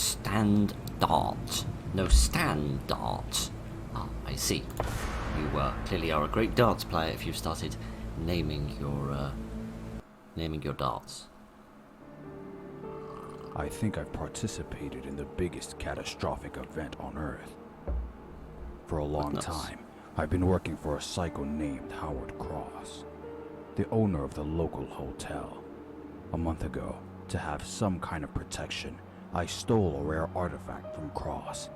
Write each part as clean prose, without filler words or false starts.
standard. No, standard. Ah, I see. You clearly are a great darts player if you've started naming your darts. I think I've participated in the biggest catastrophic event on Earth. For a long time, I've been working for a psycho named Howard Cross, the owner of the local hotel. A month ago, to have some kind of protection, I stole a rare artifact from Cross.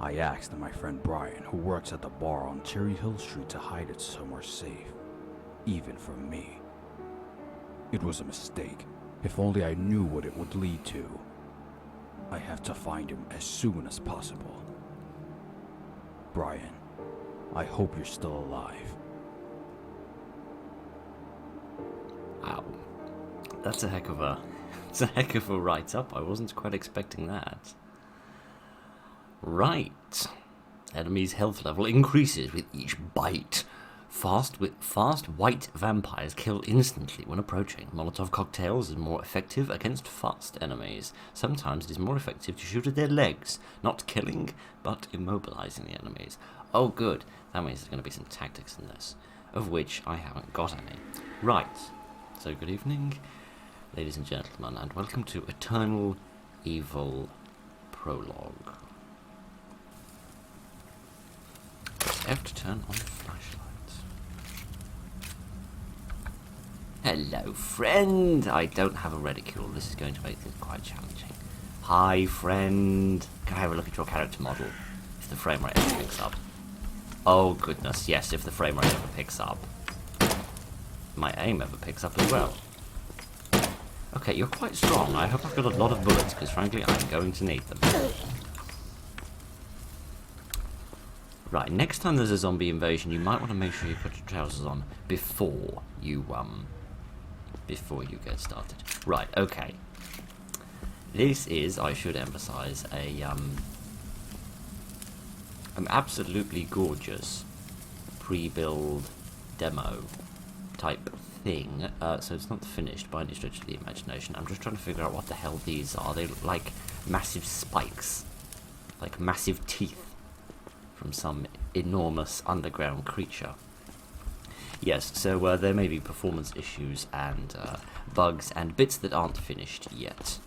I asked my friend Brian, who works at the bar on Charhills Street, to hide it somewhere safe, even from me. It was a mistake. If only I knew what it would lead to. I have to find him as soon as possible. Brian, I hope you're still alive. Wow. That's a heck of a write-up. I wasn't quite expecting that. Right. Enemy's health level increases with each bite. Fast white vampires kill instantly when approaching. Molotov cocktails is more effective against fast enemies. Sometimes it is more effective to shoot at their legs, not killing, but immobilizing the enemies. Oh good, that means there's going to be some tactics in this, of which I haven't got any. Right, so good evening, ladies and gentlemen, and welcome to Eternal Evil Prologue. Press F to turn on the flashlight. Hello, friend! I don't have a reticule. This is going to make things quite challenging. Hi, friend. Can I have a look at your character model? If the frame rate ever picks up. Oh, goodness, yes, if the frame rate ever picks up. My aim ever picks up as well. Okay, you're quite strong. I hope I've got a lot of bullets, because frankly, I'm going to need them. Right, next time there's a zombie invasion, you might want to make sure you put your trousers on before you get started. Right, okay. This is, I should emphasize, an absolutely gorgeous pre-build demo type thing. So it's not finished by any stretch of the imagination. I'm just trying to figure out what the hell these are. They look like massive spikes, like massive teeth from some enormous underground creature. Yes, so there may be performance issues and bugs and bits that aren't finished yet.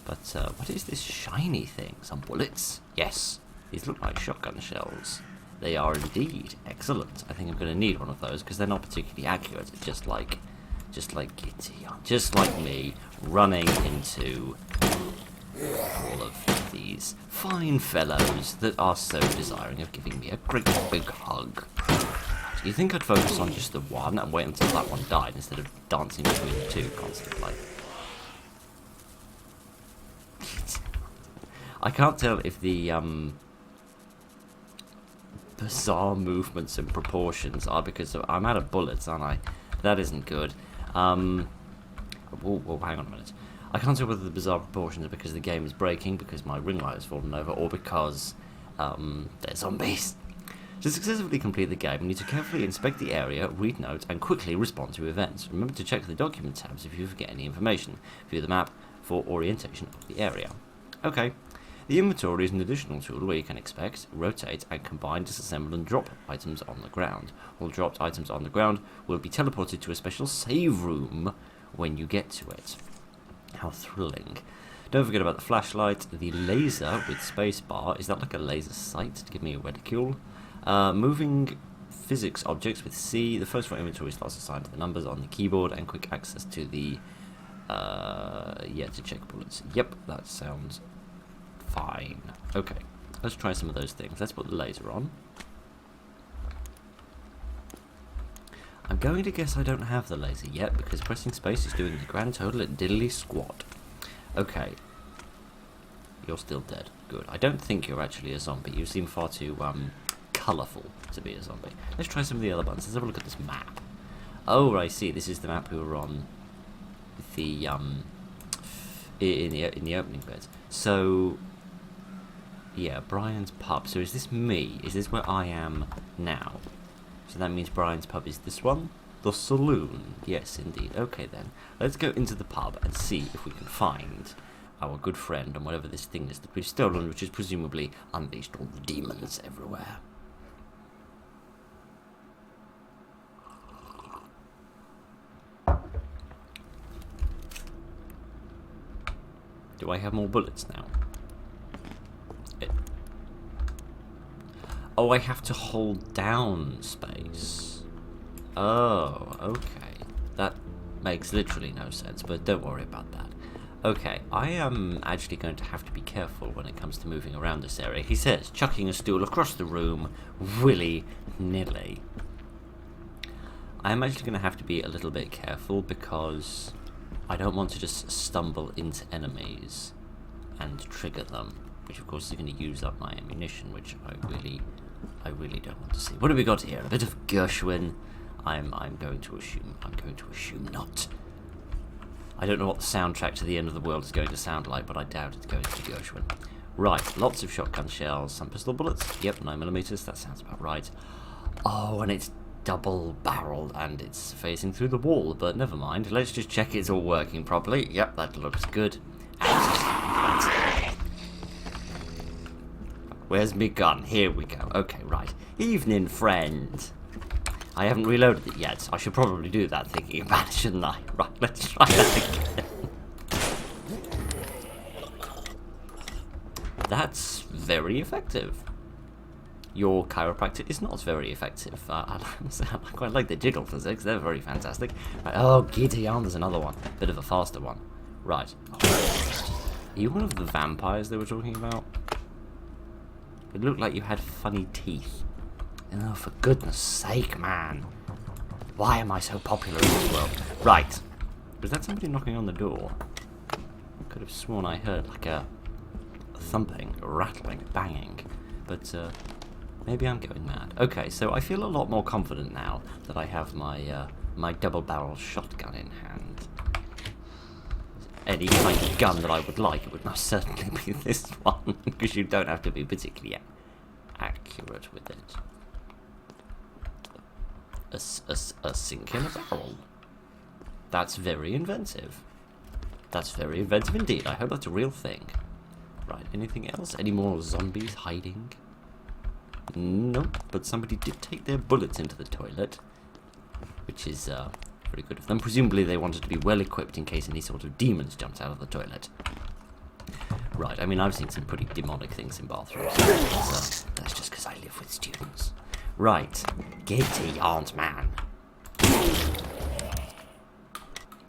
But what is this shiny thing? Some bullets? Yes, these look like shotgun shells. They are indeed. Excellent. I think I'm going to need one of those because they're not particularly accurate. It's just like Gitty, just like me, running into all of these fine fellows that are so desiring of giving me a great big hug. Do you think I'd focus on just the one and wait until that one died instead of dancing between the two constantly? I can't tell if the bizarre movements and proportions are because I'm out of bullets, aren't I? That isn't good. Whoa, hang on a minute. I can't tell whether the bizarre proportions are because the game is breaking, because my ring light has fallen over, or because they're zombies. To successfully complete the game, you need to carefully inspect the area, read notes, and quickly respond to events. Remember to check the document tabs if you forget any information. View the map for orientation of the area. Okay. The inventory is an additional tool where you can inspect, rotate, and combine, disassemble, and drop items on the ground. All dropped items on the ground will be teleported to a special save room when you get to it. How thrilling. Don't forget about the flashlight, the laser with spacebar. Is that like a laser sight to give me a reticule? Moving physics objects with C. The first 4 inventory slots assigned to the numbers on the keyboard, and quick access to the to check bullets. Yep, that sounds fine. Okay, let's try some of those things. Let's put the laser on. I'm going to guess I don't have the laser yet because pressing space is doing the grand total at diddly squat. Okay. You're still dead. Good. I don't think you're actually a zombie. You seem far too colourful to be a zombie. Let's try some of the other ones. Let's have a look at this map. Oh, I see. This is the map we were on the in the opening bit. So yeah, Brian's pub. So is this me? Is this where I am now? So that means Brian's pub is this one? The saloon. Yes, indeed. Okay then. Let's go into the pub and see if we can find our good friend and whatever this thing is that we've stolen, which has presumably unleashed all the demons everywhere. Do I have more bullets now? Oh, I have to hold down space. Oh, okay. That makes literally no sense, but don't worry about that. Okay, I am actually going to have to be careful when it comes to moving around this area. He says, chucking a stool across the room, willy-nilly. I am actually going to have to be a little bit careful because I don't want to just stumble into enemies and trigger them, which of course is going to use up my ammunition, which I really don't want to see. What have we got here? A bit of Gershwin. I'm going to assume not. I don't know what the soundtrack to the end of the world is going to sound like, but I doubt it's going to be Gershwin. Right, lots of shotgun shells, some pistol bullets. Yep, 9mm, that sounds about right. Oh, and it's double-barreled, and it's facing through the wall, but never mind. Let's just check it's all working properly. Yep, that looks good. Where's me gun? Here we go. Okay, right. Evening, friend. I haven't reloaded it yet. I should probably do that, thinking about it, shouldn't I? Right, let's try that again. That's very effective. Your chiropractor is not very effective. I quite like the jiggle physics. They're very fantastic. Right. Oh, giddy on. There's another one. Bit of a faster one. Right. Oh. Are you one of the vampires they were talking about? It looked like you had funny teeth. Oh, for goodness sake, man. Why am I so popular in this world? Right. Was that somebody knocking on the door? I could have sworn I heard like a thumping, a rattling, a banging. But, maybe I'm going mad. Okay, so I feel a lot more confident now that I have my, my double-barrel shotgun in hand. Any kind of gun that I would like, it would most certainly be this one, because you don't have to be particularly accurate with it. A sink in a barrel. That's very inventive. That's very inventive indeed. I hope that's a real thing. Right, anything else? Any more zombies hiding? Nope, but somebody did take their bullets into the toilet, which is pretty good of them. Presumably they wanted to be well equipped in case any sort of demons jumped out of the toilet. Right, I mean, I've seen some pretty demonic things in bathrooms, so that's just because I live with students. Right, giddy aunt man.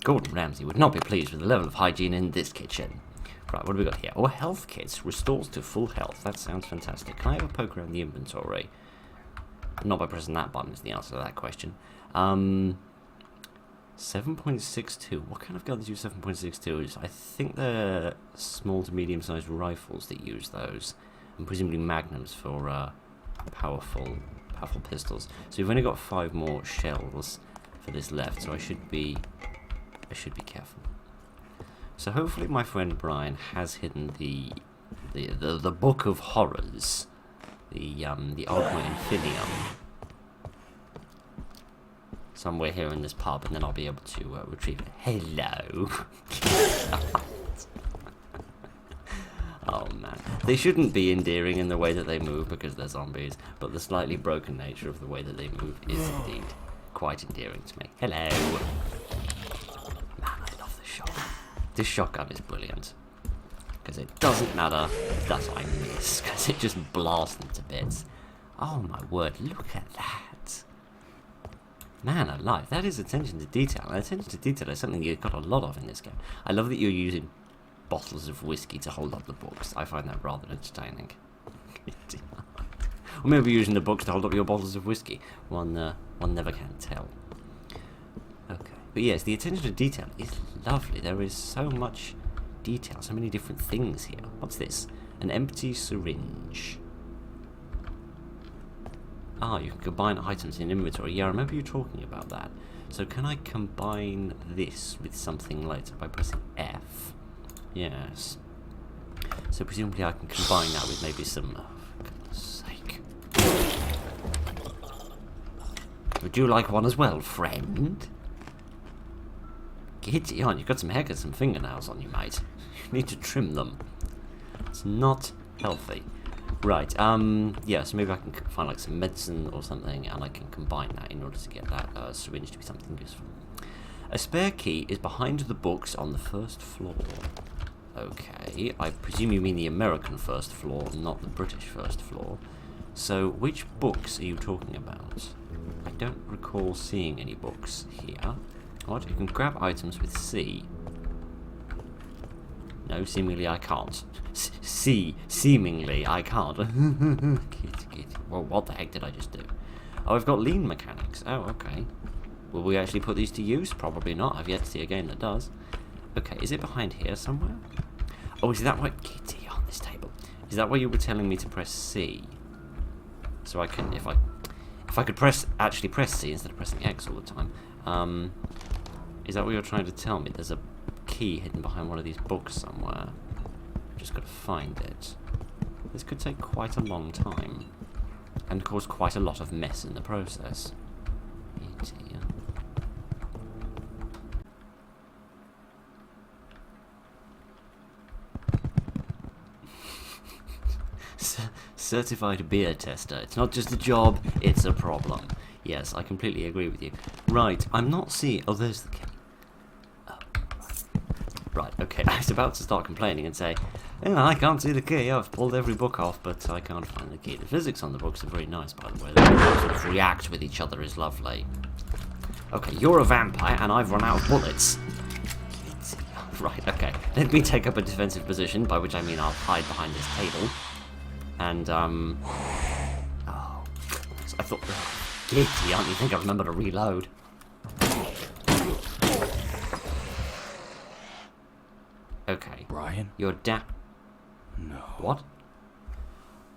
Gordon Ramsay would not be pleased with the level of hygiene in this kitchen. Right, what do we got here? Oh, health kits. Restores to full health. That sounds fantastic. Can I have a poke around the inventory? Not by pressing that button is the answer to that question. 7.62. What kind of guns use 7.62? I think they're small to medium-sized rifles that use those. And presumably magnums for powerful pistols. So we've only got 5 more shells for this left, so I should be careful. So hopefully my friend Brian has hidden the Book of Horrors, the Ultima Infinium, somewhere here in this pub, and then I'll be able to retrieve it. Hello. Oh man, they shouldn't be endearing in the way that they move because they're zombies, but the slightly broken nature of the way that they move is indeed quite endearing to me. Hello. Man, I love this shotgun. This shotgun is brilliant because it doesn't matter that I miss, because it just blasts them to bits. Oh my word, look at that. Man alive, that is attention to detail, and attention to detail is something you've got a lot of in this game. I love that you're using bottles of whiskey to hold up the books. I find that rather entertaining. Or maybe you're using the books to hold up your bottles of whiskey. One never can tell. Okay, but yes, the attention to detail is lovely. There is so much detail, so many different things here. What's this? An empty syringe. Ah, you can combine items in inventory. Yeah, I remember you talking about that. So can I combine this with something later by pressing F? Yes. So presumably I can combine that with maybe some... Oh, for goodness sake. Would you like one as well, friend? Giddy on, you've got some hair and some fingernails on you, mate. You need to trim them. It's not healthy. Right, yeah, so maybe I can find like some medicine or something, and I can combine that in order to get that syringe to be something useful. A spare key is behind the books on the first floor. Okay, I presume you mean the American first floor, not the British first floor. So, which books are you talking about? I don't recall seeing any books here. What? You can grab items with C. No, seemingly I can't. Seemingly I can't. Well, what the heck did I just do? Oh, I've got lean mechanics. Oh, okay. Will we actually put these to use? Probably not. I've yet to see a game that does. Okay, is it behind here somewhere? Oh, is that why... Kitty, on this table. Is that why you were telling me to press C? So I can... If I could actually press C instead of pressing X all the time. Is that what you're trying to tell me? There's a key hidden behind one of these books somewhere. I've just got to find it. This could take quite a long time. And cause quite a lot of mess in the process. Certified beer tester. It's not just a job, it's a problem. Yes, I completely agree with you. Right, I'm not seeing... Oh, there's the key. Oh, right, okay. I was about to start complaining and say, yeah, I can't see the key. I've pulled every book off, but I can't find the key. The physics on the books are very nice, by the way. The way they sort of react with each other is lovely. Okay, you're a vampire, and I've run out of bullets. Right, okay. Let me take up a defensive position, by which I mean I'll hide behind this table. And, oh, I thought, giddy, aren't you? Think I remember to reload. Okay. Brian? You're No. What?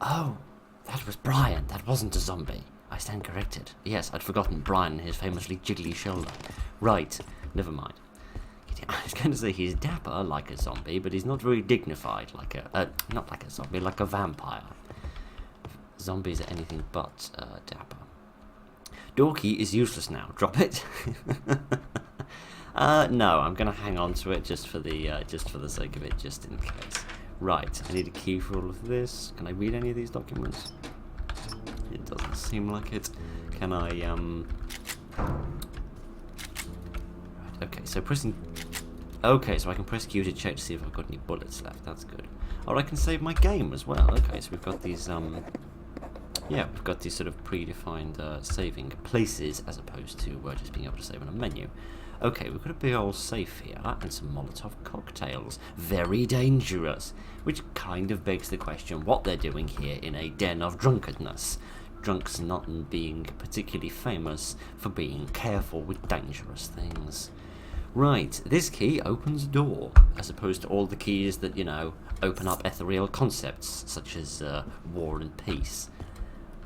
Oh, that was Brian. That wasn't a zombie. I stand corrected. Yes, I'd forgotten Brian and his famously jiggly shoulder. Right, never mind. I was going to say he's dapper like a zombie, but he's not very dignified like a... not like a zombie, like a vampire. Zombies are anything but dapper. Dorky is useless now. Drop it. No, I'm going to hang on to it just for the sake of it, just in case. Right, I need a key for all of this. Can I read any of these documents? It doesn't seem like it. Can I, Right, okay, so pressing... Okay, so I can press Q to check to see if I've got any bullets left. That's good. Or I can save my game as well. Okay, so we've got these, yeah, we've got these sort of predefined saving places as opposed to just being able to save in a menu. Okay, we've got a big old safe here and some Molotov cocktails. Very dangerous. Which kind of begs the question what they're doing here in a den of drunkenness. Drunks not being particularly famous for being careful with dangerous things. Right, this key opens a door, as opposed to all the keys that, you know, open up ethereal concepts, such as war and peace.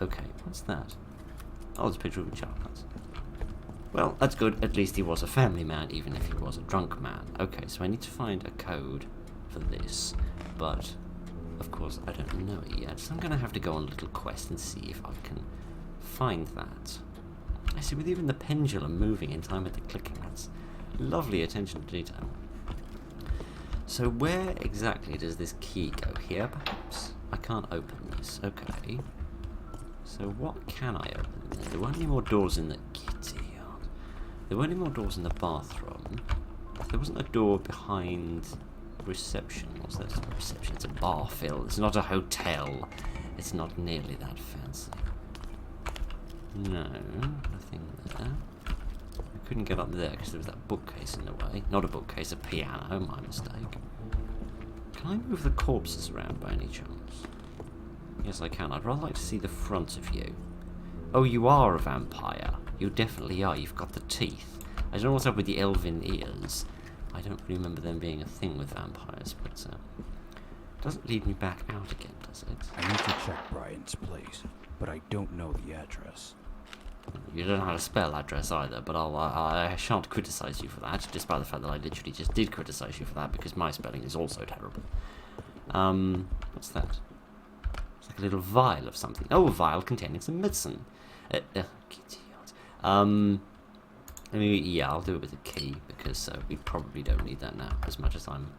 Okay, what's that? Oh, it's a picture of a Charhills. Well, that's good. At least he was a family man, even if he was a drunk man. Okay, so I need to find a code for this, but, of course, I don't know it yet, so I'm going to have to go on a little quest and see if I can find that. I see, with even the pendulum moving in time with the clicking, that's lovely attention to detail. So where exactly does this key go? Here, perhaps? I can't open this. Okay. So what can I open? There weren't any more doors in the kitty yard. There weren't any more doors in the bathroom. There wasn't a door behind reception. Was there? It's not a reception. It's a bar, Phil. It's not a hotel. It's not nearly that fancy. No, nothing there. I couldn't get up there because there was that bookcase in the way. Not a bookcase, a piano, my mistake. Can I move the corpses around by any chance? Yes, I can. I'd rather like to see the front of you. Oh, you are a vampire. You definitely are. You've got the teeth. I don't know what's up with the elven ears. I don't remember them being a thing with vampires, but it doesn't lead me back out again, does it? I need to check Brian's place, but I don't know the address. You don't know how to spell address either, but I shan't criticise you for that, despite the fact that I literally just did criticise you for that, because my spelling is also terrible. What's that? It's like a little vial of something. Oh, a vial containing some medicine. I mean, yeah, I'll do it with a key, because we probably don't need that now, as much as I'm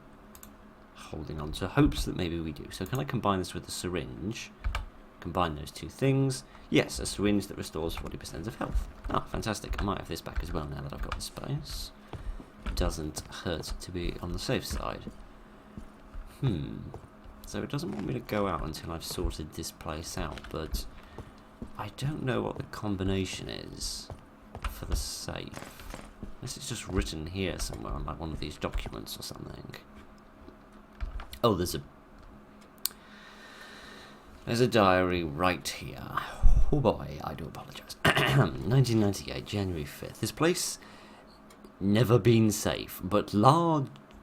holding on to hopes that maybe we do. So can I combine this with a syringe? Combine those two things. Yes, a syringe that restores 40% of health. Ah, fantastic. I might have this back as well now that I've got the space. Doesn't hurt to be on the safe side. So it doesn't want me to go out until I've sorted this place out, but I don't know what the combination is for the safe. Unless it's just written here somewhere on like one of these documents or something. Oh, there's a diary right here. Oh boy, I do apologise. 1998, January 5th. This place never been safe, but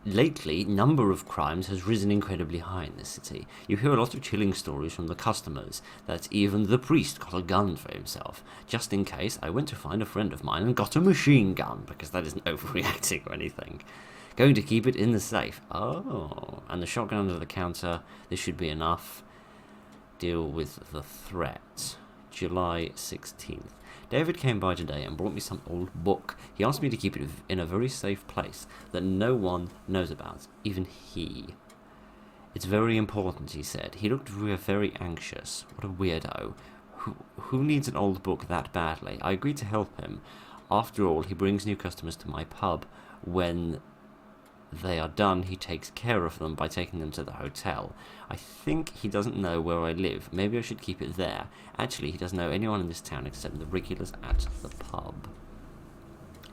lately, number of crimes has risen incredibly high in this city. You hear a lot of chilling stories from the customers that even the priest got a gun for himself. Just in case, I went to find a friend of mine and got a machine gun, because that isn't overreacting or anything. Going to keep it in the safe. Oh, and the shotgun under the counter. This should be enough. Deal with the threat. July 16th. David came by today and brought me some old book. He asked me to keep it in a very safe place that no one knows about, even he. It's very important, he said. He looked very anxious. What a weirdo. Who needs an old book that badly? I agreed to help him. After all, he brings new customers to my pub. When they are done, he takes care of them by taking them to the hotel. I think he doesn't know where I live. Maybe I should keep it there. Actually, he doesn't know anyone in this town except the regulars at the pub.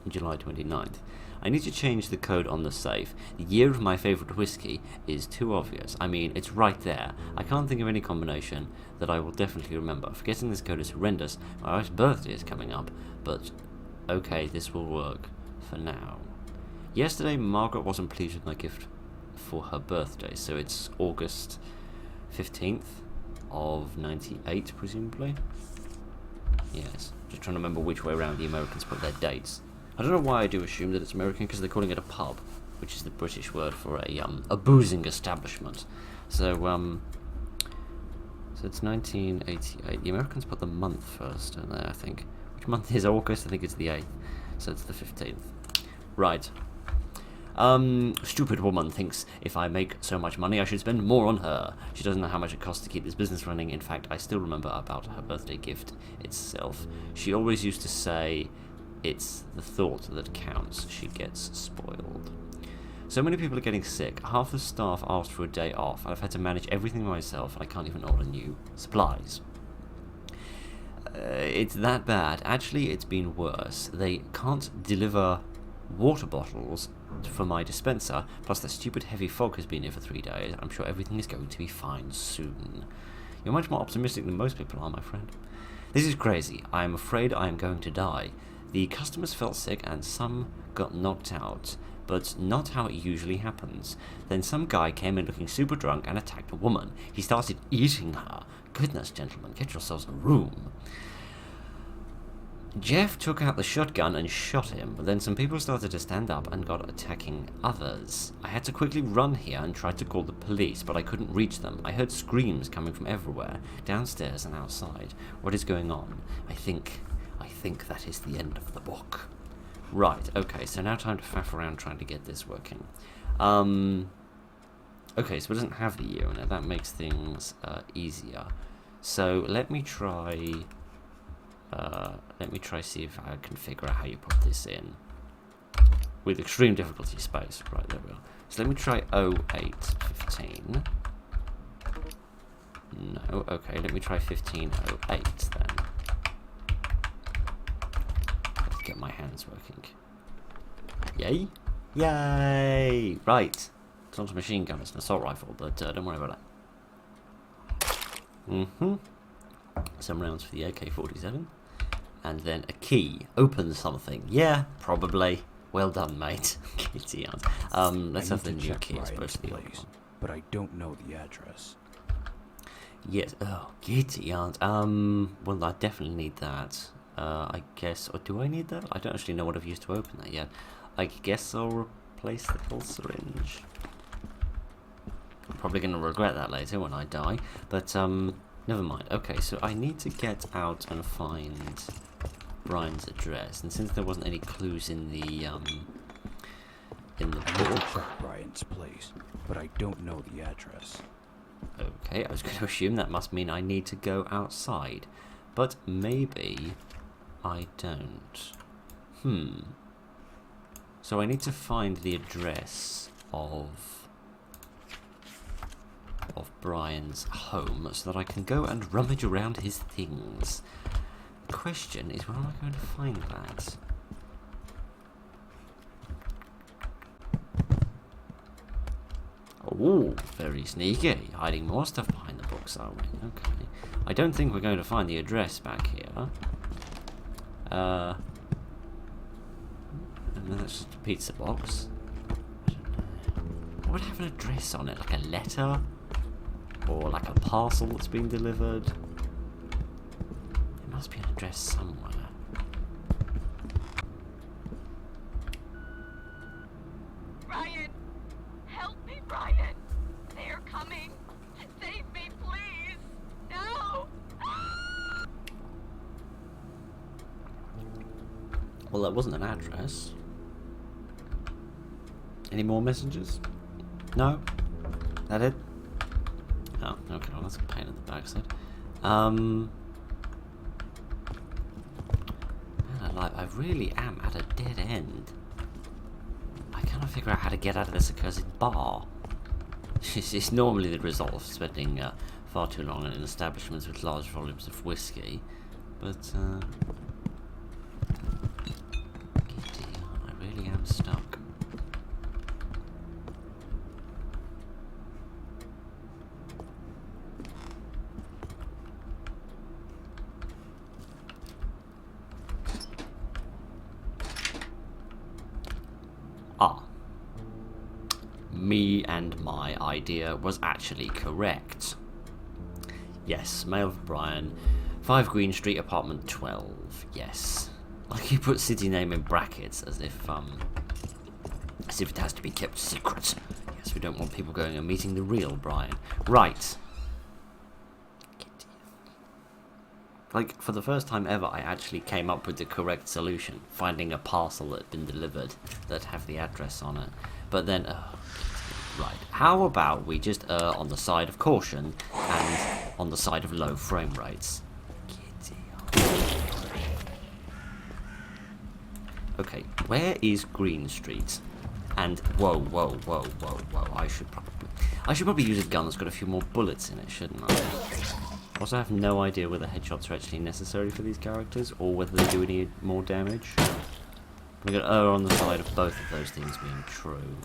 July 29th. I need to change the code on the safe. The year of my favourite whiskey is too obvious. I mean, it's right there. I can't think of any combination that I will definitely remember. Forgetting this code is horrendous. My wife's birthday is coming up, but okay, this will work for now. Yesterday, Margaret wasn't pleased with my gift for her birthday, so it's August 15th of 98, presumably. Yes, just trying to remember which way around the Americans put their dates. I don't know why I do assume that it's American, because they're calling it a pub, which is the British word for a boozing establishment. So it's 1988. The Americans put the month first, don't they, I think. Which month is August? I think it's the 8th, so it's the 15th. Right. Stupid woman thinks if I make so much money I should spend more on her. She doesn't know how much it costs to keep this business running. In fact, I still remember about her birthday gift itself. She always used to say, it's the thought that counts. She gets spoiled. So many people are getting sick. Half the staff asked for a day off. I've had to manage everything myself. I can't even order new supplies. It's that bad. Actually, it's been worse. They can't deliver water bottles for my dispenser, plus the stupid heavy fog has been here for 3 days. I'm sure everything is going to be fine soon. You're much more optimistic than most people are, my friend. This is crazy. I am afraid I am going to die. The customers felt sick and some got knocked out, but not how it usually happens. Then some guy came in looking super drunk and attacked a woman. He started eating her. Goodness, gentlemen, get yourselves a room. Jeff took out the shotgun and shot him, but then some people started to stand up and got attacking others. I had to quickly run here and try to call the police, but I couldn't reach them. I heard screams coming from everywhere, downstairs and outside. What is going on? I think that is the end of the book. Right, okay, so now time to faff around trying to get this working. Okay, so it doesn't have the year in it. That makes things easier. So let me try see if I can figure out how you put this in. With extreme difficulty space. Right, there we are. So let me try 0815. No, okay, let me try 1508 then. Let's get my hands working. Yay? Yay! Right. It's not a machine gun, it's an assault rifle, but don't worry about that. Some rounds for the AK-47. And then a key. Open something. Yeah, probably. Well done, mate. Kitty aunt. Let's have the new key as opposed to the old one. But I don't know the address. Yes. Oh, kitty aunt. Well, I definitely need that. I guess. Or do I need that? I don't actually know what I've used to open that yet. I guess I'll replace the full syringe. I'm probably going to regret that later when I die. But, never mind. Okay, so I need to get out and find Brian's address, and since there wasn't any clues in the I will book. check Brian's place, but I don't know the address. Okay, I was going to assume that must mean I need to go outside, but maybe I don't. So I need to find the address of Brian's home so that I can go and rummage around his things. The question is, where am I going to find that? Oh, very sneaky. Hiding more stuff behind the books, are we? Okay. I don't think we're going to find the address back here. And then that's just a pizza box. I don't know. What would have an address on it? Like a letter? Or like a parcel that's been delivered? There must be an address somewhere. Brian! Help me, Brian! They're coming! Save me, please! No! Well, that wasn't an address. Any more messages? No? That it? Oh, okay, well that's a pain in the backside. Man, I really am at a dead end. I cannot figure out how to get out of this accursed bar. It's normally the result of spending far too long in establishments with large volumes of whiskey, but giddy, I really am stuck. Me and my idea was actually correct. Yes, mail for Brian, 5 Green Street, apartment 12. Yes, like you put city name in brackets as if it has to be kept secret. Yes, we don't want people going and meeting the real Brian. Right. Like, for the first time ever, I actually came up with the correct solution, finding a parcel that had been delivered that have the address on it. But then, right, how about we just err on the side of caution and on the side of low frame rates? Okay, where is Green Street? And whoa, I should probably use a gun that's got a few more bullets in it, shouldn't I? Also, I have no idea whether headshots are actually necessary for these characters or whether they do any more damage. I'm going to err on the side of both of those things being true.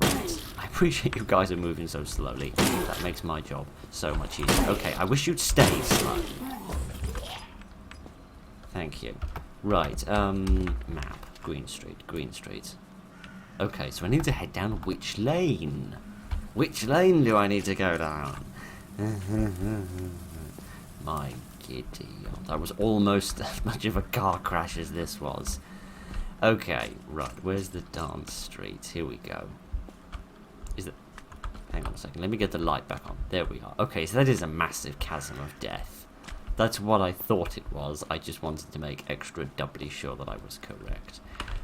Right. I appreciate you guys are moving so slowly. That makes my job so much easier. Okay, I wish you'd stay slow. Thank you. Right, map. Green Street. Okay, so I need to head down which lane? Which lane do I need to go down? My giddy. That was almost as much of a car crash as this was. Okay, right, where's the dance street? Here we go. Is it... Hang on a second, let me get the light back on. There we are. Okay, so that is a massive chasm of death. That's what I thought it was. I just wanted to make extra doubly sure that I was correct.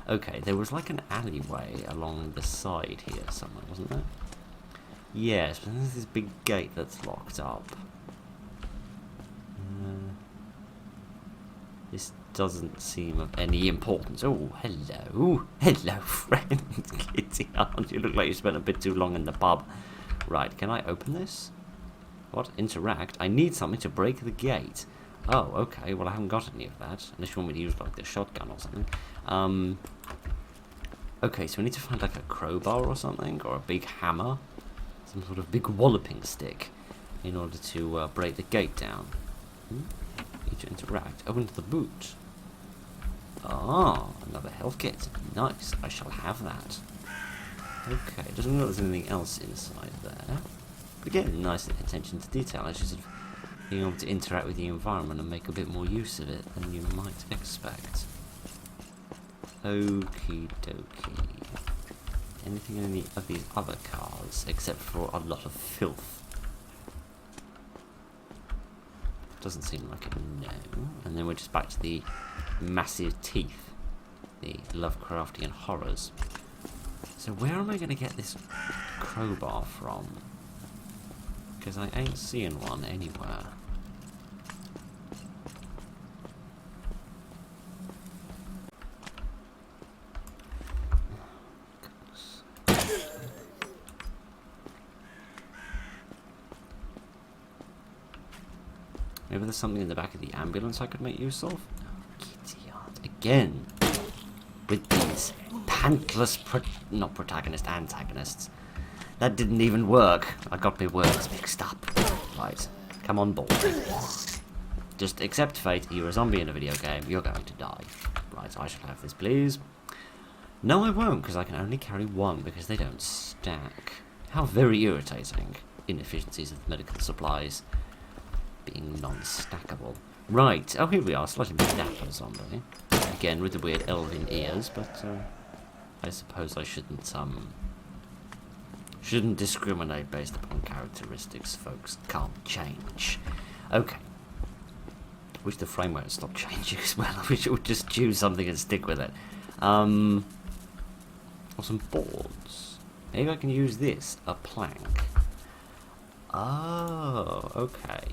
Okay, there was like an alleyway along the side here somewhere, wasn't there? Yes, but there's this big gate that's locked up. This doesn't seem of any importance. Oh, hello. Hello, friend. Kitty, you look like you spent a bit too long in the pub. Right, can I open this? What? Interact? I need something to break the gate. Oh, okay. Well, I haven't got any of that. Unless you want me to use, like, the shotgun or something. Okay, so we need to find, like, a crowbar or something. Or a big hammer. Some sort of big walloping stick. In order to break the gate down. Need to interact. Open the boot. Ah, another health kit. Nice. I shall have that. Okay, doesn't look like there's anything else inside there. But again, nice attention to detail. It's just sort of being able to interact with the environment and make a bit more use of it than you might expect. Okie dokie. Anything in any of these other cars except for a lot of filth? Doesn't seem like it, no. And then we're just back to the massive teeth. The Lovecraftian horrors. So where am I going to get this crowbar from? Because I ain't seeing one anywhere. Maybe there's something in the back of the ambulance I could make use of? Oh, idiot. Again! With these pantless, not protagonist, antagonists. That didn't even work. I got my words mixed up. Right. Come on board. Just accept fate. You're a zombie in a video game. You're going to die. Right, I shall have this, please. No, I won't, because I can only carry one, because they don't stack. How very irritating. Inefficiencies of medical supplies being non-stackable. Right. Oh, here we are. Slightly more dapper zombie. Again, with the weird elven ears, but I suppose I shouldn't discriminate based upon characteristics. Folks can't change. Okay. Wish the frame rate stopped changing as well. I wish it would just choose something and stick with it. Or some boards. Maybe I can use this. A plank. Oh, okay.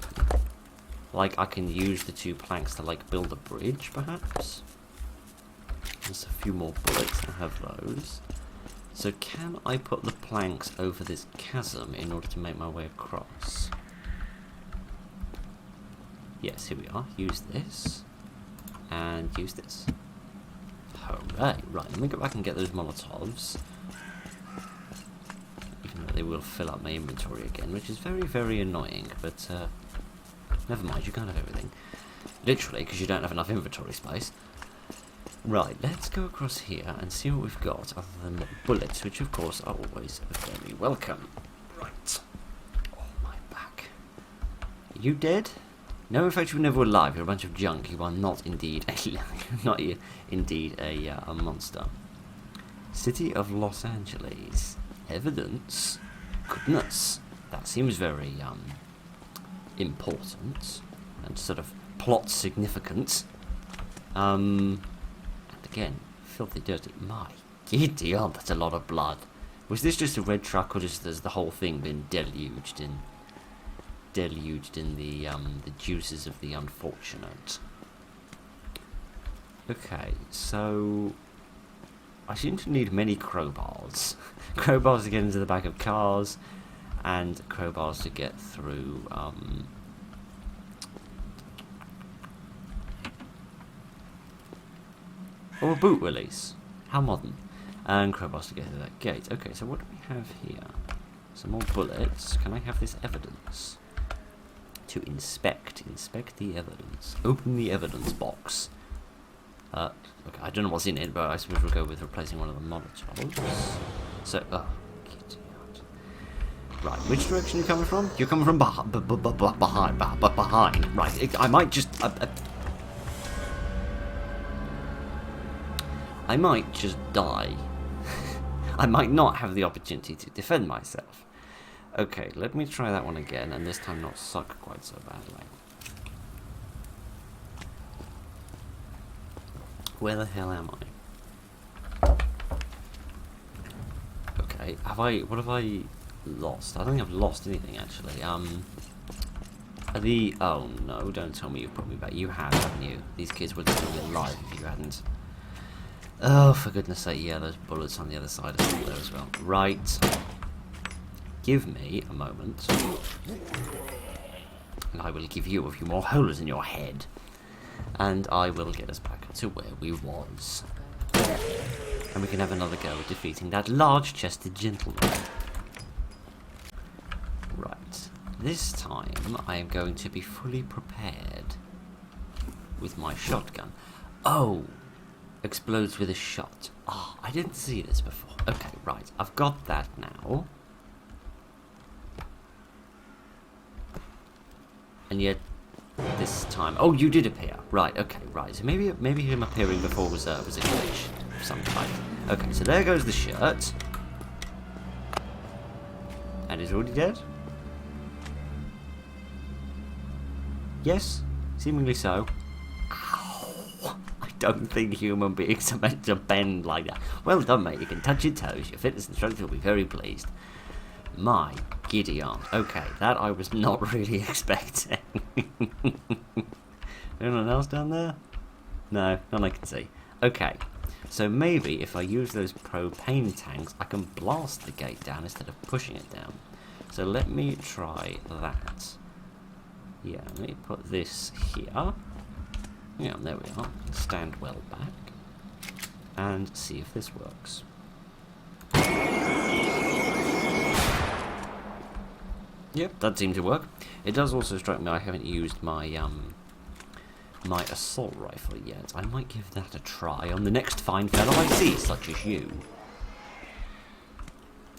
Like, I can use the 2 planks to, like, build a bridge, perhaps? There's a few more bullets. I have those. So can I put the planks over this chasm in order to make my way across? Yes, here we are. Use this. And use this. Hooray. Right, let me go back and get those Molotovs. Even though they will fill up my inventory again, which is very, very annoying. But, never mind, you can't have everything. Literally, because you don't have enough inventory space. Right, let's go across here and see what we've got other than bullets, which of course are always very welcome. Right. Oh, my back. Are you dead? No, in fact, you were never alive. You're a bunch of junk. You are not indeed a monster. City of Los Angeles. Evidence? Goodness. That seems very, important. And sort of plot significant. And again, filthy dirty. My idiot, that's a lot of blood. Was this just a red truck, or just has the whole thing been deluged in the juices of the unfortunate? Okay, so I seem to need many crowbars. Crowbars to get into the back of cars, and crowbars to get through or a boot release. How modern. And crowbars to get through that gate. Okay, so what do we have here? Some more bullets. Can I have this evidence? To inspect. Inspect the evidence. Open the evidence box. Okay, I don't know what's in it, but I suppose we'll go with replacing one of the Molotovs. So, oh, idiot. Right, which direction are you coming from? You're coming from behind. Right, I might just... I might just die. I might not have the opportunity to defend myself. Okay, let me try that one again, and this time not suck quite so badly. Where the hell am I? Okay, what have I lost? I don't think I've lost anything, actually. Oh no, don't tell me you've put me back. You have, haven't you? These kids would still be alive if you hadn't. Oh, for goodness sake, yeah, those bullets on the other side are still there as well. Right. Give me a moment. And I will give you a few more holes in your head. And I will get us back to where we was. And we can have another go at defeating that large-chested gentleman. Right. This time, I am going to be fully prepared with my shotgun. Oh! Explodes with a shot. Oh, I didn't see this before. Okay, right. I've got that now. And yet, this time... Oh, you did appear. Right, okay, right. So maybe him appearing before was a glitch of some type. Okay, so there goes the shirt. And he's already dead? Yes, seemingly so. Ow. I don't think human beings are meant to bend like that. Well done, mate. You can touch your toes. Your fitness instructor will be very pleased. My giddy aunt. Okay, that I was not really expecting. Anyone else down there? No, none I can see. Okay, so maybe if I use those propane tanks, I can blast the gate down instead of pushing it down. So let me try that. Yeah, let me put this here. Yeah, there we are. Stand well back. And see if this works. Yep, that seemed to work. It does also strike me I haven't used my my assault rifle yet. I might give that a try on the next fine fellow I see, such as you.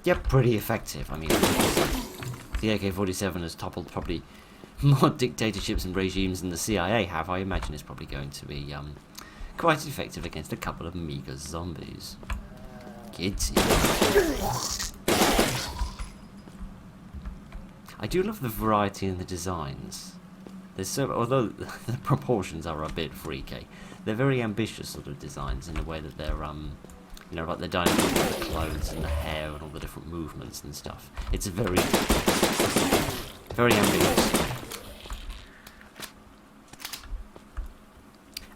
Yep, pretty effective. I mean, the AK-47 has toppled probably more dictatorships and regimes than the CIA have. I imagine it's probably going to be quite effective against a couple of meager zombies. Giddy. I do love the variety in the designs. There's so, although the proportions are a bit freaky, they're very ambitious sort of designs in the way that they're you know, like the dynamic of the clothes and the hair and all the different movements and stuff. It's very, very ambitious.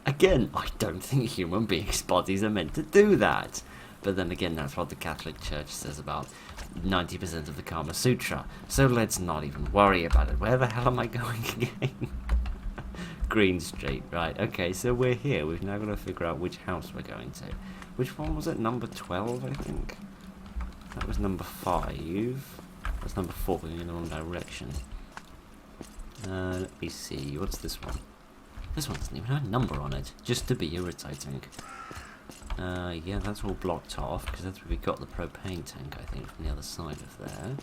Again, I don't think human beings' bodies are meant to do that. But then again, that's what the Catholic Church says about 90% of the Kama Sutra. So let's not even worry about it. Where the hell am I going again? Green Street, right. Okay, so we're here. We've now got to figure out which house we're going to. Which one was it? Number 12, I think? That was number 5. That's number 4, going in the wrong direction. Let me see. What's this one? This one doesn't even have a number on it. Just to be irritating. Yeah, that's all blocked off, because that's where we got the propane tank, I think, from the other side of there.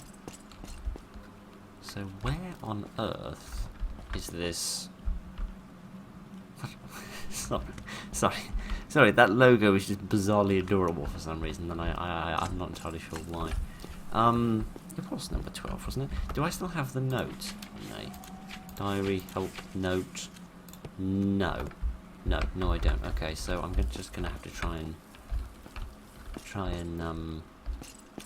So where on earth is this... Sorry, that logo is just bizarrely adorable for some reason, and I'm not entirely sure why. It was number 12, wasn't it? Do I still have the note? No. Diary, help, note... No, I don't. Okay, so I'm just gonna have to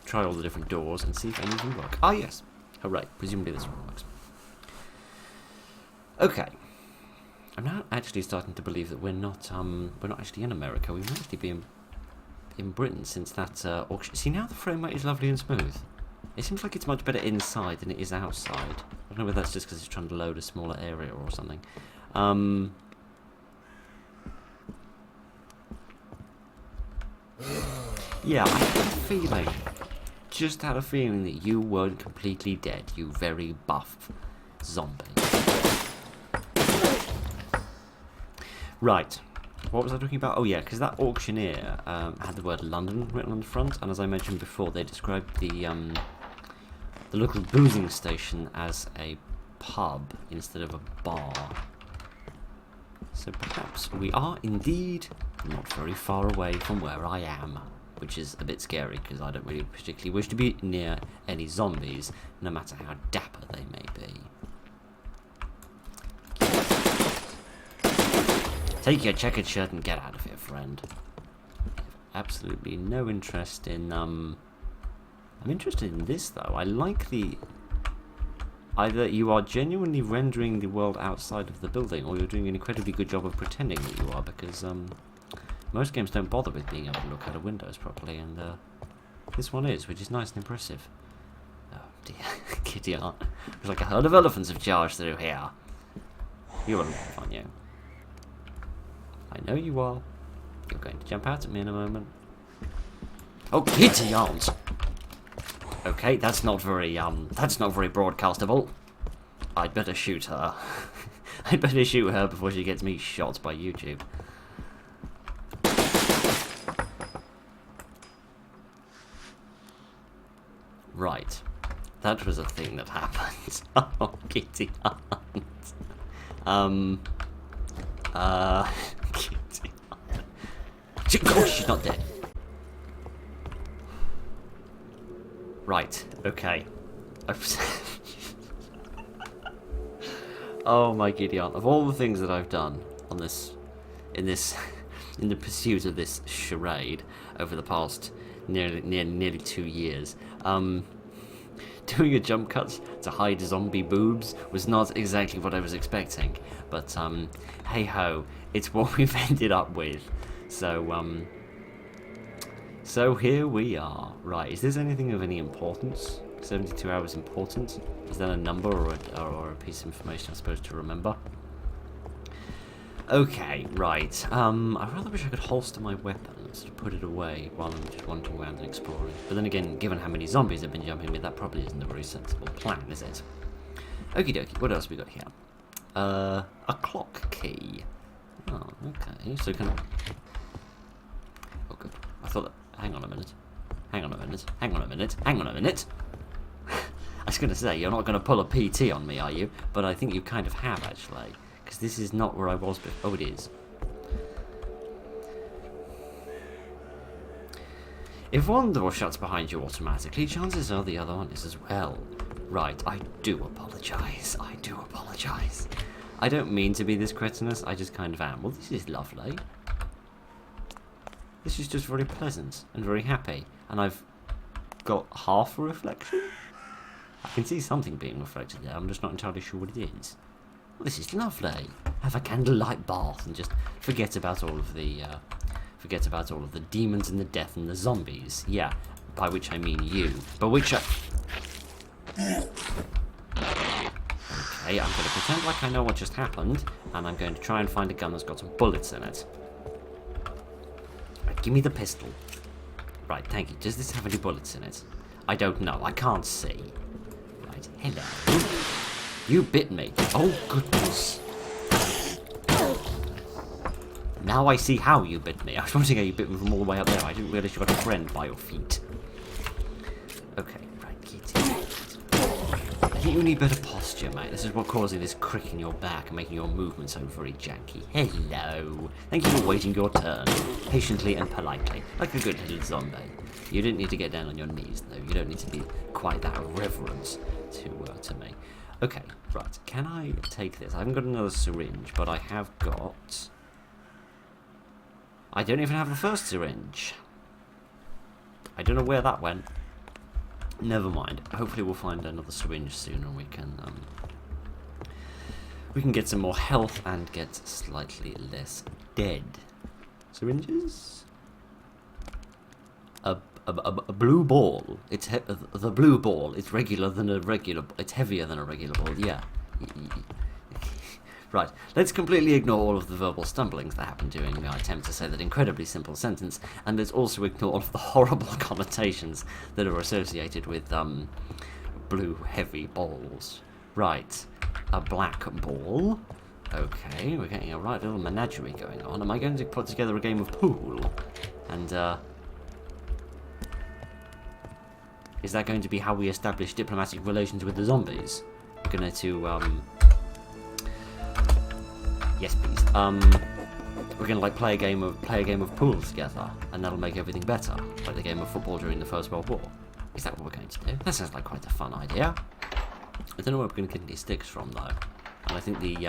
try all the different doors and see if any of them work. Ah, yes. Hooray! Presumably this one works. Okay. I'm now actually starting to believe that we're not actually in America. We might actually be in Britain, since that auction. See, now the frame rate is lovely and smooth. It seems like it's much better inside than it is outside. I don't know whether that's just because it's trying to load a smaller area or something. Yeah, I had a feeling, just had a feeling that you weren't completely dead, you very buff zombie. Right, what was I talking about? Oh yeah, because that auctioneer had the word London written on the front, and as I mentioned before, they described the local boozing station as a pub instead of a bar. So perhaps we are indeed not very far away from where I am, which is a bit scary because I don't really particularly wish to be near any zombies, no matter how dapper they may be. Take your checkered shirt and get out of here, friend. Absolutely no interest in, I'm interested in this though. I like the... Either you are genuinely rendering the world outside of the building, or you're doing an incredibly good job of pretending that you are, because most games don't bother with being able to look out of windows properly, and this one is, which is nice and impressive. Oh dear, kitty art. Looks like a herd of elephants have charged through here. You're alive, aren't you? I know you are. You're going to jump out at me in a moment. Oh, kitty aunt! Okay, that's not very broadcastable. I'd better shoot her. I'd better shoot her before she gets me shot by YouTube. Right. That was a thing that happened. Oh, kitty aunt. Kitty aunt. Oh, she's not dead. Right, okay. Oh my Gideon! Of all the things that I've done on this, in the pursuit of this charade over the past nearly 2 years, doing a jump cut to hide zombie boobs was not exactly what I was expecting. But hey ho, it's what we've ended up with. So so here we are. Right, is there anything of any importance? 72 hours important? Is that a number or a piece of information I'm supposed to remember? Okay, right. I rather wish I could holster my weapons to put it away while I'm just wandering around and exploring. But then again, given how many zombies have been jumping me, that probably isn't a very sensible plan, is it? Okie dokie, what else have we got here? A clock key. Oh, okay. So can I... Oh, good. I thought that... Hang on a minute. Hang on a minute. Hang on a minute. Hang on a minute. I was going to say, you're not going to pull a PT on me, are you? But I think you kind of have, actually. Because this is not where I was before. Oh, it is. If one door shuts behind you automatically, chances are the other one is as well. Right, I do apologise. I do apologise. I don't mean to be this cretinous, I just kind of am. Well, this is lovely. This is just very pleasant and very happy. And I've got half a reflection? I can see something being reflected there, I'm just not entirely sure what it is. Well, this is lovely. Have a candlelight bath and just forget about all of the demons and the death and the zombies. Yeah, by which I mean you. But which I... Okay, I'm going to pretend like I know what just happened, and I'm going to try and find a gun that's got some bullets in it. Right, give me the pistol. Right, thank you. Does this have any bullets in it? I don't know. I can't see. Right, hello. You bit me. Oh, goodness. Now I see how you bit me. I was wondering how you bit me from all the way up there. I didn't realise you got a friend by your feet. Okay, right, Kitty. I think you need better posture, mate. This is what's causing this crick in your back and making your movements so very janky. Hello. Thank you for waiting your turn. Patiently and politely. Like a good little zombie. You didn't need to get down on your knees, though. You don't need to be quite that reverent to me. Okay, right. Can I take this? I haven't got another syringe, but I have got... I don't even have the first syringe. I don't know where that went. Never mind. Hopefully we'll find another syringe soon and we can get some more health and get slightly less dead. Syringes? A blue ball. It's the blue ball. It's regular than a regular. It's heavier than a regular ball. Yeah. Right. Let's completely ignore all of the verbal stumblings that happened during our attempt to say that incredibly simple sentence, and let's also ignore all of the horrible connotations that are associated with blue heavy balls. Right. A black ball. Okay, we're getting a right little menagerie going on. Am I going to put together a game of pool? And is that going to be how we establish diplomatic relations with the zombies? We're going to, yes, please. We're going to like play a game of pool together, and that'll make everything better, like the game of football during the First World War. Is that what we're going to do? That sounds like quite a fun idea. I don't know where we're going to get any sticks from though, and I think the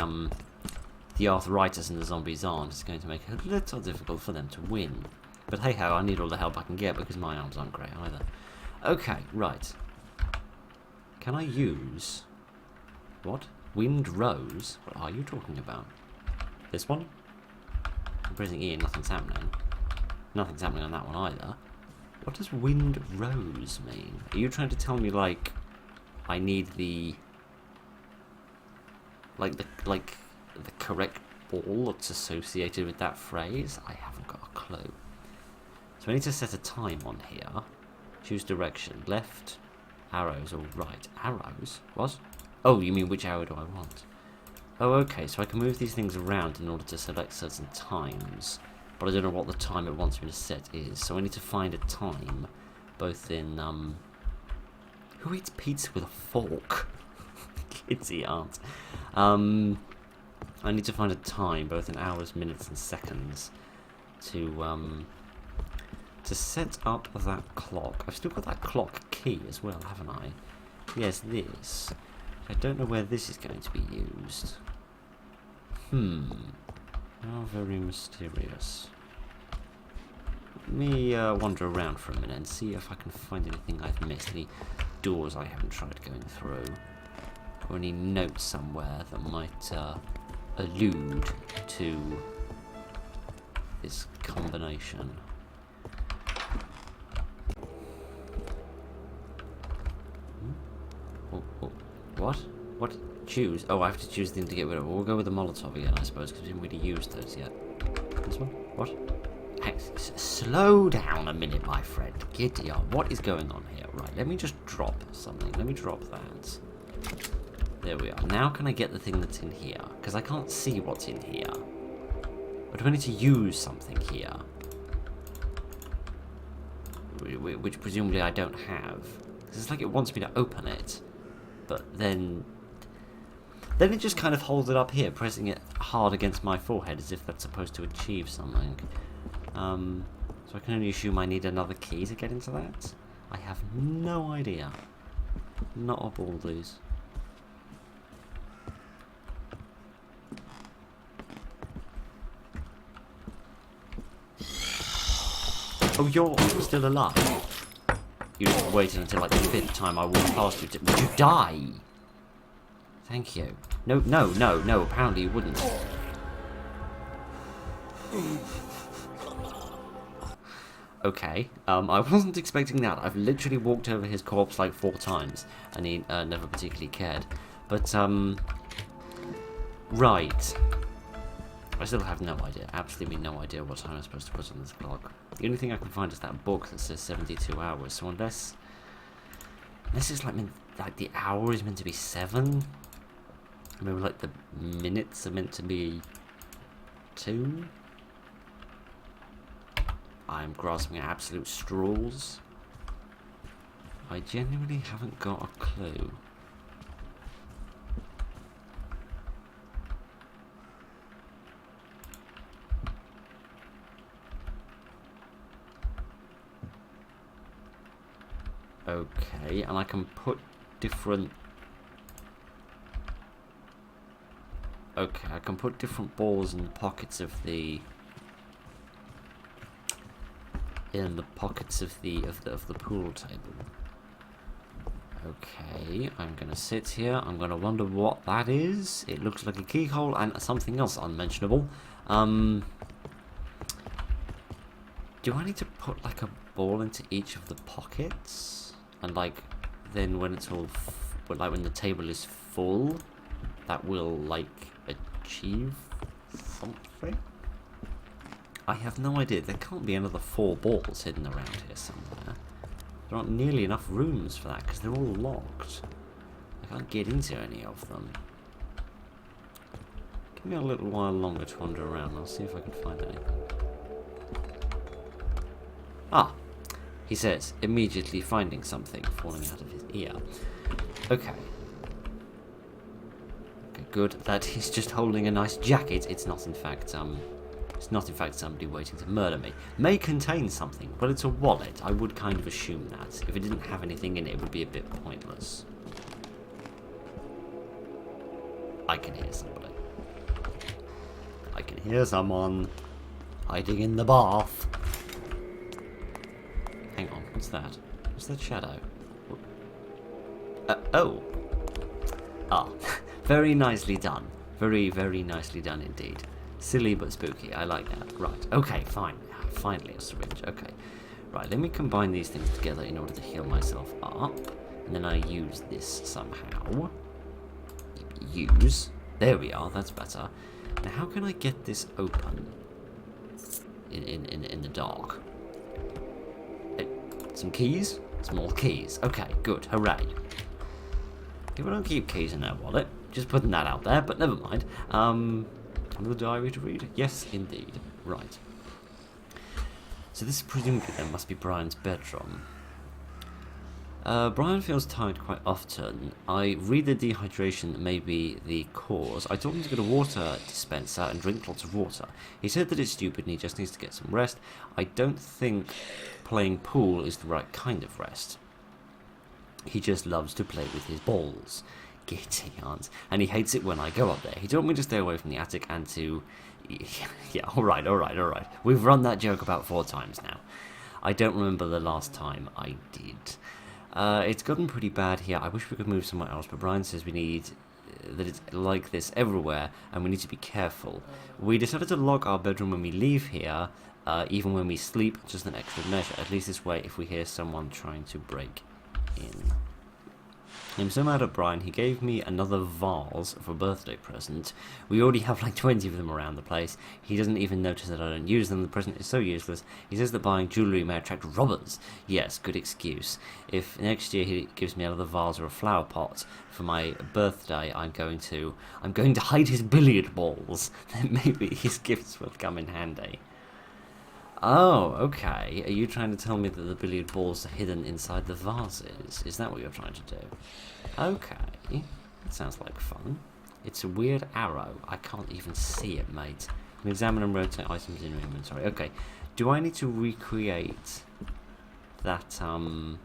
arthritis in the zombies' arms is going to make it a little difficult for them to win. But hey ho, I need all the help I can get because my arms aren't great either. Okay, right. Can I use... What? Wind Rose? What are you talking about? This one? I'm pressing E and nothing's happening. Nothing's happening on that one either. What does Wind Rose mean? Are you trying to tell me, like, I need the... Like, the correct ball that's associated with that phrase? I haven't got a clue. So I need to set a time on here. Choose direction. Left arrows or right? Arrows? What? Oh, you mean which arrow do I want? Oh, okay, so I can move these things around in order to select certain times. But I don't know what the time it wants me to set is. So I need to find a time, both in, Who eats pizza with a fork? Kids eat aren't. I need to find a time, both in hours, minutes, and seconds, to set up that clock. I've still got that clock key as well, haven't I? Yes, this. I don't know where this is going to be used. How very mysterious. Let me wander around for a minute and see if I can find anything I've missed. Any doors I haven't tried going through. Or any notes somewhere that might allude to this combination. Oh, what? What? Choose? Oh, I have to choose the thing to get rid of. We'll go with the Molotov again, I suppose, because we haven't really used those yet. This one? What? Hey, slow down a minute, my friend. Giddy up. What is going on here? Right, let me just drop something. Let me drop that. There we are. Now can I get the thing that's in here? Because I can't see what's in here. But do I need to use something here? Which presumably I don't have. Because it's like it wants me to open it. But then it just kind of holds it up here, pressing it hard against my forehead as if that's supposed to achieve something. So I can only assume I need another key to get into that? I have no idea. Not a ball loose. Oh, you're still alive? You just waited until like the 5th time I walked past you. Would you die? Thank you. No, apparently you wouldn't. Okay, I wasn't expecting that. I've literally walked over his corpse like 4 times, and he never particularly cared. But, right. I still have no idea, absolutely no idea what time I'm supposed to put on this clock. The only thing I can find is that book that says 72 hours, so unless it's like the hour is meant to be 7, maybe like the minutes are meant to be 2. I'm grasping at absolute straws. I genuinely haven't got a clue. Okay, and I can put different... Okay, I can put different balls in the pockets of the... in the pockets of the pool table. Okay, I'm gonna sit here. I'm gonna wonder what that is. It looks like a keyhole and something else unmentionable. Do I need to put like a ball into each of the pockets? And like, then when it's all, when the table is full, that will like achieve something? I have no idea. There can't be another 4 balls hidden around here somewhere. There aren't nearly enough rooms for that because they're all locked. I can't get into any of them. Give me a little while longer to wander around. I'll see if I can find any. Ah, he says, immediately finding something falling out of his ear. Okay. Okay, good. That he's just holding a nice jacket. It's not in fact somebody waiting to murder me. May contain something. Well, it's a wallet. I would kind of assume that. If it didn't have anything in it, it would be a bit pointless. I can hear somebody. I can hear someone hiding in the bath. Hang on, what's that? What's that shadow? Oh. Ah, very nicely done. Very, very nicely done indeed. Silly but spooky. I like that. Right. Okay, fine. Finally a syringe. Okay. Right, let me combine these things together in order to heal myself up. And then I use this somehow. Use. There we are. That's better. Now, how can I get this open in the dark? Some keys? Small keys. Okay, good. Hooray. People don't keep keys in their wallet. Just putting that out there, but never mind. Another diary to read? Yes, indeed. Right. So this presumably then must be Brian's bedroom. Brian feels tired quite often. I read the dehydration that may be the cause. I told him to get a water dispenser and drink lots of water. He said that it's stupid and he just needs to get some rest. I don't think playing pool is the right kind of rest. He just loves to play with his balls. Giddy aunt. And he hates it when I go up there. He told me to stay away from the attic and to... Yeah, alright. We've run that joke about 4 times now. I don't remember the last time I did. It's gotten pretty bad here. I wish we could move somewhere else, but Brian says we need... that it's like this everywhere, and we need to be careful. We decided to lock our bedroom when we leave here, even when we sleep, just an extra measure. At least this way, if we hear someone trying to break in. I'm so mad at Brian, he gave me another vase for a birthday present. We already have like 20 of them around the place. He doesn't even notice that I don't use them. The present is so useless. He says that buying jewellery may attract robbers. Yes, good excuse. If next year he gives me another vase or a flower pot for my birthday, I'm going to hide his billiard balls. Then maybe his gifts will come in handy. Oh, okay. Are you trying to tell me that the billiard balls are hidden inside the vases? Is that what you're trying to do? Okay. That sounds like fun. It's a weird arrow. I can't even see it, mate. You can examine and rotate items in your inventory. Okay. Do I need to recreate that time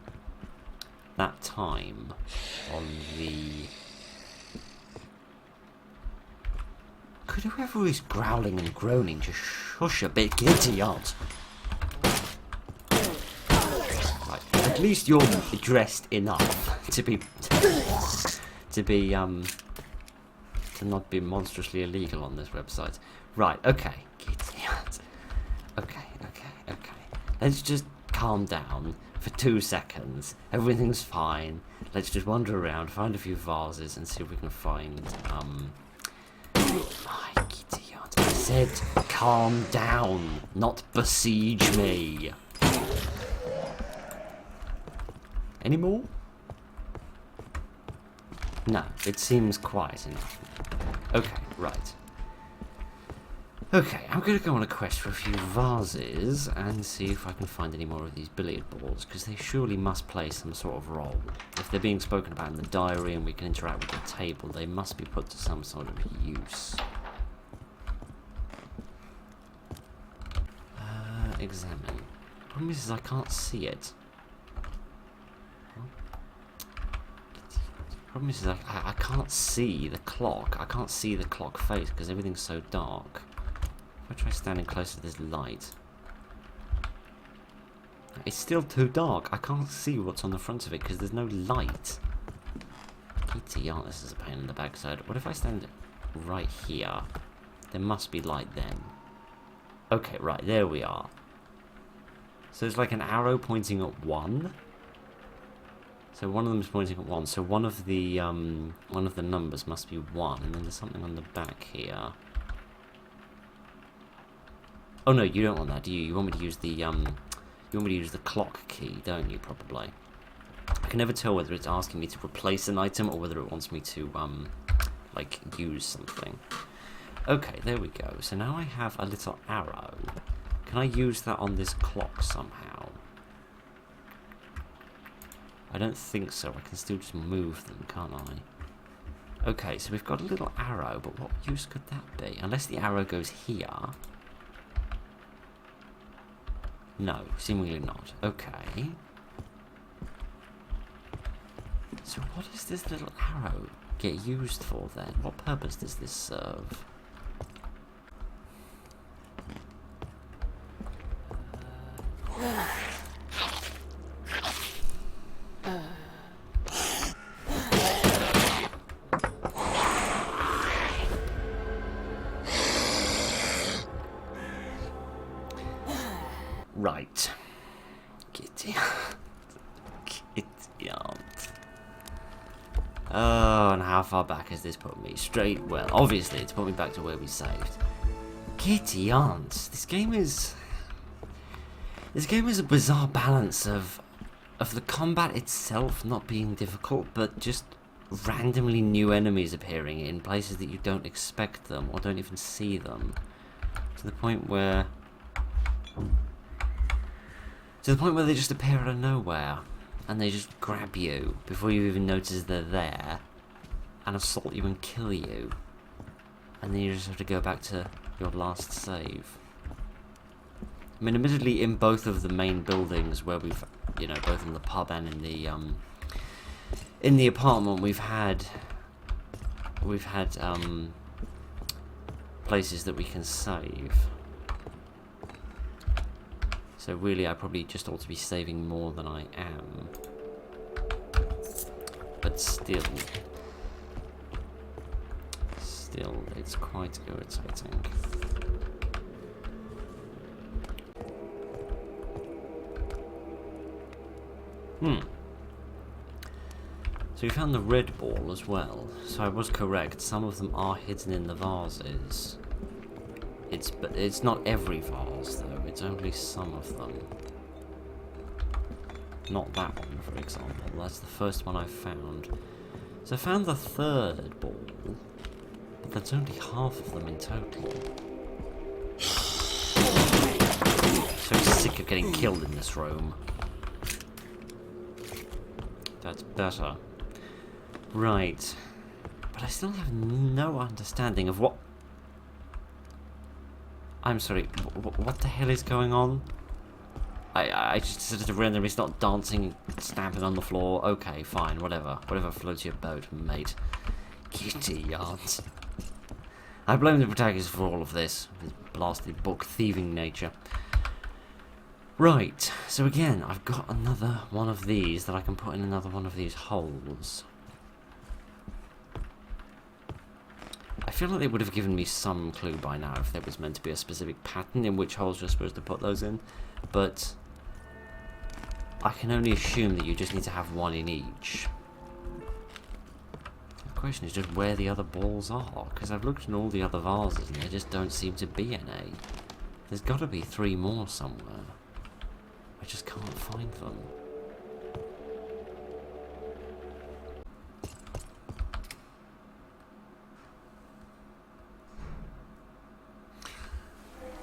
on the... Could whoever is growling and groaning just shush a bit, Giddy aunt? Right, at least you're dressed enough to not be monstrously illegal on this website. Right, okay, Giddy aunt. Okay. Let's just calm down for 2 seconds. Everything's fine. Let's just wander around, find a few vases, and see if we can find my Giddy aunt. I said calm down, not besiege me. Any more? No, it seems quiet enough. Okay, right. Okay, I'm going to go on a quest for a few vases and see if I can find any more of these billiard balls, because they surely must play some sort of role. If they're being spoken about in the diary and we can interact with the table, they must be put to some sort of use. Examine. Problem is I can't see it. Problem is I can't see the clock. I can't see the clock face because everything's so dark. If I try standing close to this light, it's still too dark. I can't see what's on the front of it because there's no light. Giddy aunt, this is a pain in the backside. What if I stand right here? There must be light then. Okay, right, there we are. So it's like an arrow pointing at 1. So one of them is pointing at 1. So one of the numbers must be 1, and then there's something on the back here. Oh no, you don't want that, do you? You want me to use the clock key, don't you? Probably. I can never tell whether it's asking me to replace an item or whether it wants me to like use something. Okay, there we go. So now I have a little arrow. Can I use that on this clock somehow? I don't think so. I can still just move them, can't I? Okay, so we've got a little arrow, but what use could that be? Unless the arrow goes here. No, seemingly not. Okay. So what does this little arrow get used for then? What purpose does this serve? Right. Giddy aunt. Oh, and how far back has this put me? Straight, well, obviously it's put me back to where we saved. Giddy aunt. This game is a bizarre balance of the combat itself not being difficult, but just randomly new enemies appearing in places that you don't expect them or don't even see them. To the point where they just appear out of nowhere, and they just grab you before you even notice they're there, and assault you and kill you, and then you just have to go back to your last save. I mean, admittedly, in both of the main buildings where we've, both in the pub and in the apartment, we've had we've had places that we can save. So really, I probably just ought to be saving more than I am. But still, it's quite irritating. So we found the red ball as well. So I was correct. Some of them are hidden in the vases. But it's not every vase though. It's only some of them. Not that one, for example. That's the first one I found. So I found the third ball, but that's only half of them in total. So sick of getting killed in this room. That's better. Right. But I still have no understanding of what... I'm sorry, what the hell is going on? I just sort of randomly start dancing, stamping on the floor. Okay, fine, whatever. Whatever floats your boat, mate. Kitty yards. I blame the protagonist for all of this. His blasted book thieving nature. Right, so again, I've got another one of these that I can put in another one of these holes. I feel like they would have given me some clue by now if there was meant to be a specific pattern in which holes you're supposed to put those in, but I can only assume that you just need to have one in each. The question is just where the other balls are, because I've looked in all the other vases and there just don't seem to be any. There's got to be 3 more somewhere. I just can't find them.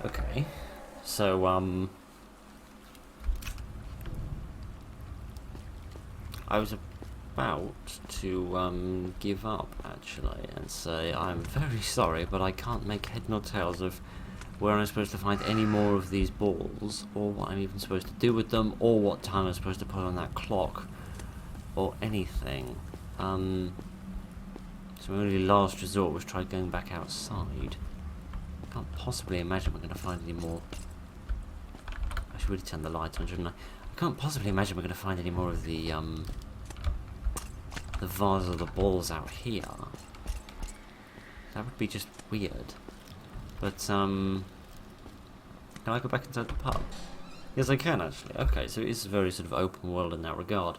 Okay, so, I was about to, give up, actually, and say, I'm very sorry, but I can't make head nor tails of where I'm supposed to find any more of these balls, or what I'm even supposed to do with them, or what time I'm supposed to put on that clock, or anything. So my only last resort was try going back outside. I can't possibly imagine we're going to find any more. I should really turn the lights on, shouldn't I? I can't possibly imagine we're going to find any more of the vase of the balls out here. That would be just weird. But, can I go back inside the pub? Yes, I can, actually. Okay, so it is a very sort of open world in that regard.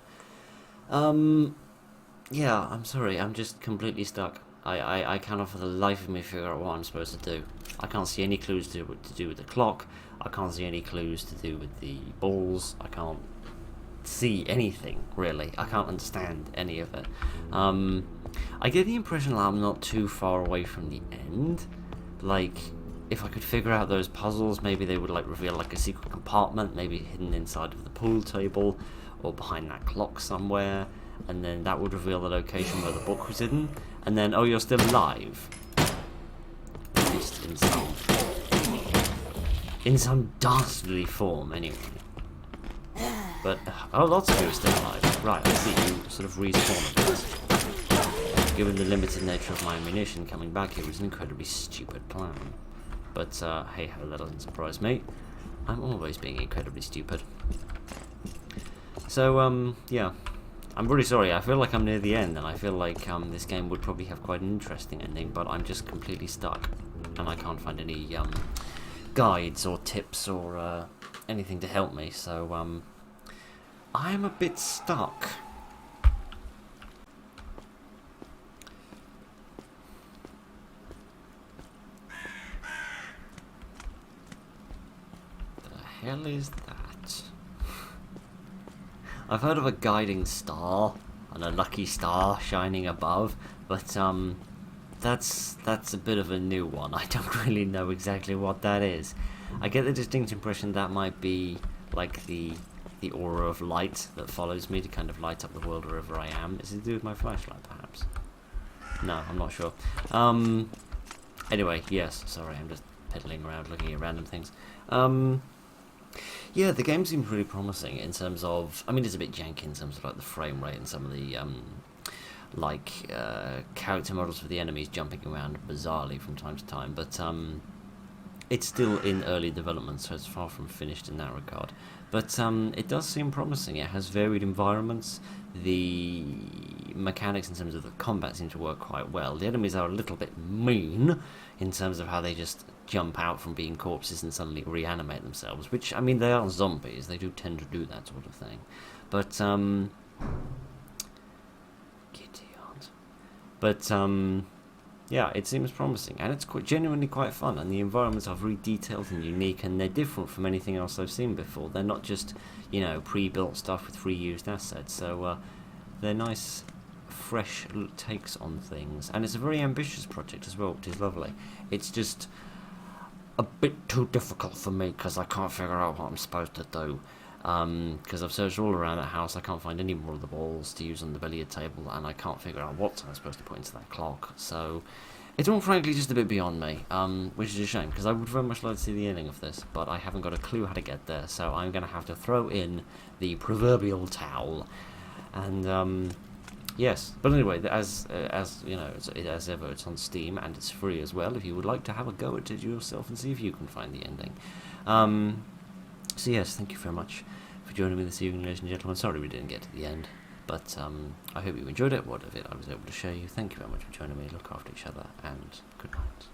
Yeah, I'm sorry, I'm just completely stuck. I cannot for the life of me figure out what I'm supposed to do. I can't see any clues to do with the clock. I can't see any clues to do with the balls. I can't see anything, really. I can't understand any of it. I get the impression that I'm not too far away from the end. Like, if I could figure out those puzzles, maybe they would like reveal like a secret compartment, maybe hidden inside of the pool table, or behind that clock somewhere, and then that would reveal the location where the book was hidden, and then, oh, you're still alive. At least in some dastardly form, anyway. But, oh, lots of you are still alive. Right, I see, you sort of respawn a bit. Given the limited nature of my ammunition, coming back here was an incredibly stupid plan. But, hey ho, that doesn't surprise me. I'm always being incredibly stupid. So, yeah. I'm really sorry, I feel like I'm near the end, and I feel like this game would probably have quite an interesting ending, but I'm just completely stuck. And I can't find any guides or tips or anything to help me, so I'm a bit stuck. The hell is that? I've heard of a guiding star and a lucky star shining above, but that's a bit of a new one. I don't really know exactly what that is. I get the distinct impression that might be like the aura of light that follows me to kind of light up the world wherever I am. Is it to do with my flashlight, perhaps? No, I'm not sure. Anyway, yes, sorry, I'm just piddling around looking at random things. Yeah, the game seems really promising in terms of... I mean, it's a bit janky in terms of like the frame rate and some of the like character models for the enemies jumping around bizarrely from time to time, but it's still in early development, so it's far from finished in that regard. But it does seem promising. It has varied environments. The mechanics in terms of the combat seem to work quite well. The enemies are a little bit mean in terms of how they just jump out from being corpses and suddenly reanimate themselves, which, I mean, they are zombies. They do tend to do that sort of thing. But, yeah, it seems promising, and it's genuinely quite fun, and the environments are very detailed and unique, and they're different from anything else I've seen before. They're not just, you know, pre-built stuff with free-used assets, so they're nice, fresh takes on things, and it's a very ambitious project as well, which is lovely. It's just a bit too difficult for me, because I can't figure out what I'm supposed to do. Because I've searched all around that house, I can't find any more of the balls to use on the billiard table, and I can't figure out what I'm supposed to put into that clock, so it's all frankly just a bit beyond me, which is a shame, because I would very much like to see the ending of this, but I haven't got a clue how to get there, so I'm going to have to throw in the proverbial towel, and yes, but anyway, as you know, as ever, it's on Steam, and it's free as well, if you would like to have a go at it yourself and see if you can find the ending. So yes, thank you very much for joining me this evening, ladies and gentlemen. Sorry we didn't get to the end, but I hope you enjoyed it. What of it I was able to show you. Thank you very much for joining me. Look after each other, and good night.